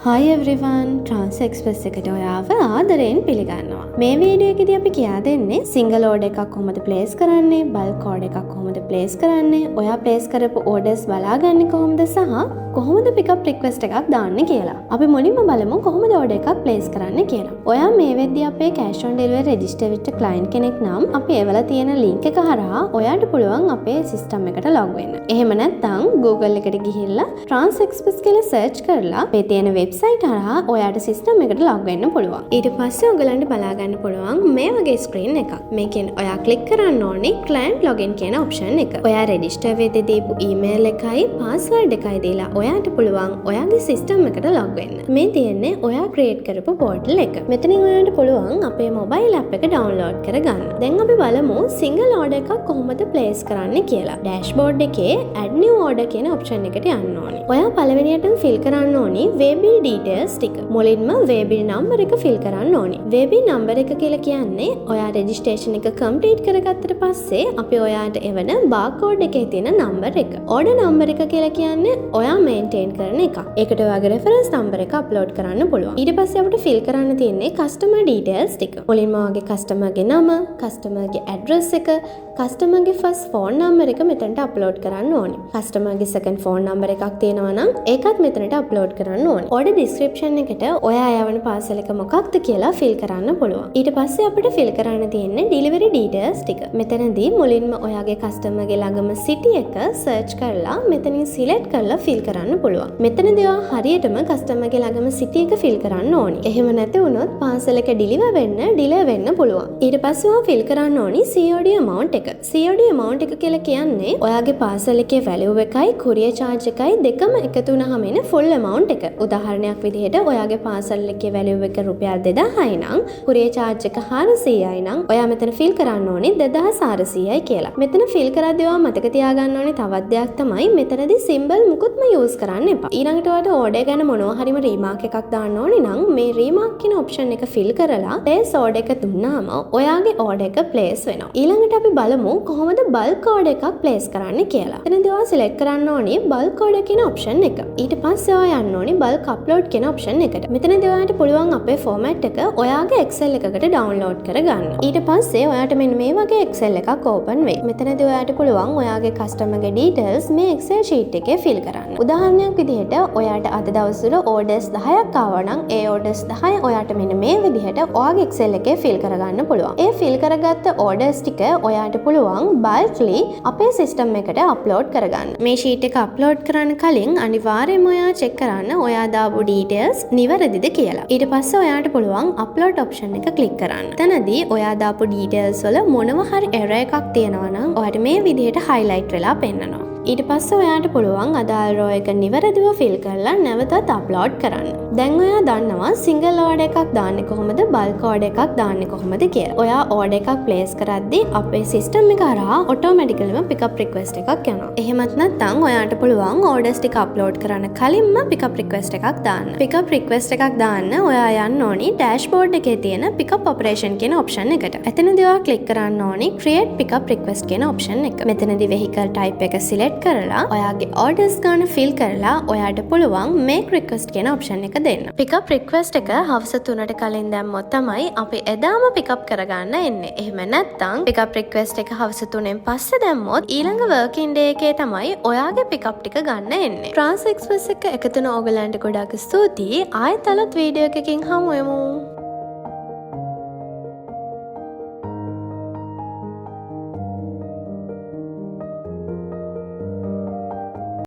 Hi everyone, Trans Express එකට ඔයාව ආදරයෙන් පිළිගන්නවා. මේ වීඩියෝ එකේදී අපි කියා දෙන්නේ සිංගල් ඕඩර් එකක් කොහොමද ප්ලේස් කරන්නේ, බල්ක් ඕඩර් එකක් කොහොමද ප්ලේස් කරන්නේ, ඔයා ප්ලේස් කරපු ඕඩර්ස් බලාගන්නේ කොහොමද සහ කොහොමද පිකප් රික්වෙස්ට් එකක් දාන්නේ කියලා. අපි මුලින්ම බලමු කොහොමද ඕඩර් එකක් ප්ලේස් කරන්නේ කියලා. ඔයා මේ වෙද්දී අපේ cash on delivery register වෙච්ච client කෙනෙක් නම් අපි එවලා තියෙන link එක හරහා ඔයාට පුළුවන් අපේ system එකට log වෙන්න. එහෙම නැත්නම් Google එකට ගිහිල්ලා Trans Express කියලා search කරලා මේ තියෙන website හරහා ඔයාට system එකට log වෙන්න පුළුවන්. ඊට පස්සේ ඔයගලන්ට බලා ගන්න පුළුවන් මේ වගේ screen එකක්. මේකෙන් ඔයා click කරන්න ඕනේ client login කියන option එක. ඔයා register වෙද්දී දීපු email එකයි password එකයි දීලා ඔයාට පුළුවන් ඔයාගේ system එකට log වෙන්න. මේ තියෙන්නේ ඔයා create කරපු portal එක. මෙතනින් ඔයාට පුළුවන් අපේ mobile app එක download කරගන්න. දැන් අපි බලමු single order එකක් කොහොමද place කරන්නේ කියලා. dashboard එකේ add new order කියන option එකට යන්න ඕනේ. ඔයා පළවෙනියටම fill කරන්න ඕනේ waybill details ටික. මුලින්ම waybill number එක fill කරන්න ඕනේ. waybill number එක කියලා කියන්නේ ඔයා registration එක complete කරගත්තට පස්සේ අපි ඔයාට එවන barcode එකේ තියෙන number එක. order number එක කියලා කියන්නේ ඔයා maintain කරන එක. ඒකට ඔයාගේ reference number එක upload කරන්න පුළුවන්. ඊට පස්සේ අපිට fill කරන්න තියෙන්නේ customer details ටික. මුලින්ම ඔයාගේ customer ගේ නම, customer ගේ address එක, customer ගේ first phone number එක මෙතනට upload කරන්න ඕනේ. customer ගේ second phone number එකක් තියෙනවා නම් ඒකත් මෙතනට upload කරන්න ඕනේ. order description එකට ඔයා යවන parcel එක මොකක්ද කියලා fill කරන්න පුළුවන්. ඊට පස්සේ අපිට fill කරන්න තියෙන්නේ delivery details ටික. මෙතනදී මුලින්ම ඔයාගේ customer ගේ ළඟම city එක search කරලා මෙතනින් select කරලා fill කරන්න පුළුවන්. මෙතනදී ඔයා හරියටම customer ගේ ළඟම city එක fill කරන්න ඕනේ. එහෙම නැති වුණොත් parcel එක deliver වෙන්න delay වෙන්න පුළුවන්. ඊට පස්සේ ඔයා fill කරන්න ඕනේ COD amount එක. COD amount එක කියලා කියන්නේ ඔයාගේ parcel එකේ value එකයි courier charge එකයි දෙකම එකතු වුණාම එන full amount එක. උදාහරණයක් විදිහට ඔයාගේ parcel එකේ value එක රුපියල් 2000යි නම් courier charge එක 400යි නම් ඔයා මෙතන fill කරන්න ඕනේ 2400යි කියලා. මෙතන fill කරද්දී ඔයා මතක තියාගන්න ඕනේ තවත් දෙයක් තමයි මෙතනදී symbol මුකුත්ම use කරන්න එපා. ඊළඟට ඔයාට order ගැන මොනවා හරිම remark එකක් දාන්න ඕනේ නම් මේ remark කියන option එක fill කරලා place order එක දුන්නාම ඔයාගේ order එක place වෙනවා. ඊළඟට අපි බලමු කොහොමද bulk order එකක් place කරන්න කියලා. එතනදී ඔයා select කරන්න ඕනේ bulk order කියන option එක. ඊට පස්සේ ඔයා යන්න ඕනේ bulk upload කියන option එකට. මෙතනදී ඔයාට පුළුවන් අපේ format එක ඔයාගේ Excel එකකට download කරගන්න. ඊට පස්සේ ඔයාට මෙන්න මේ වගේ Excel එකක් open වෙයි. මෙතනදී ඔයාට පුළුවන් ඔයාගේ customer ගේ details මේ Excel sheet එකේ fill කරන්න. උදාහරණයක් විදිහට ඔයාට අද දවස්වල orders 10ක් ආවා නම් ඒ orders 10 ඔයාට මෙන්න මේ විදිහට ඔයාගේ Excel එකේ fill කරගන්න පුළුවන්. ඒ fill කරගත්ත orders ටික ඔයාට පුළුවන් bulkly අපේ system එකට upload කරගන්න. මේ sheet එක upload කරන්න කලින් අනිවාර්යයෙන්ම ඔයා check කරන්න ඔයා දාපු details නිවැරදිද කියලා. ඊට පස්සේ ඔයාට පුළුවන් upload option එක click කරන්න. එතනදී ඔයා දාපු details වල මොනවා හරි error එකක් තියෙනවා නම් ඔයාට මේ විදිහට highlight වෙලා පෙන්නනවා. ඊට පස්සේ ඔයාට පුළුවන් අදාළ row එක නිවැරදිව fill කරලා නැවතත් upload කරන්න. දැන් ඔයා දන්නවා single order එකක් දාන්නේ කොහොමද bulk order එකක් දාන්නේ කොහොමද කියලා. ඔයා order එකක් place කරද්දී අපේ system එක හරහා automatically pickup request එකක් යනවා. එහෙමත් නැත්නම් ඔයාට පුළුවන් orders ටික upload කරන්න කලින්ම pickup request එකක් දාන්න. pickup request එකක් දාන්න ඔයා යන්න ඕනි dashboard එකේ තියෙන pickup operation කියන option එකට. එතනදී ඔයා click කරන්න ඕනි create pickup request කියන option එක. මෙතනදී vehicle type එක select කරලා ඔයාගේ orders ගන්න fill කරලා ඔයාට පුළුවන් make request කියන option එක දෙන්න. pickup request එක හවස 3ට කලින් දැම්මොත් තමයි අපි එදාම pickup කරගන්න එන්නේ. එහෙම නැත්නම් pickup request එක හවස 3න් පස්සේ දැම්මොත් ඊළඟ working day එකේ තමයි ඔයාගේ pickup ටික ගන්න එන්නේ. Trans Express එක එකතුන ඕගලන්ට ගොඩක් ස්තුතියි. ආයෙත් අලුත් වීඩියෝ එකකින් හමු වෙමු.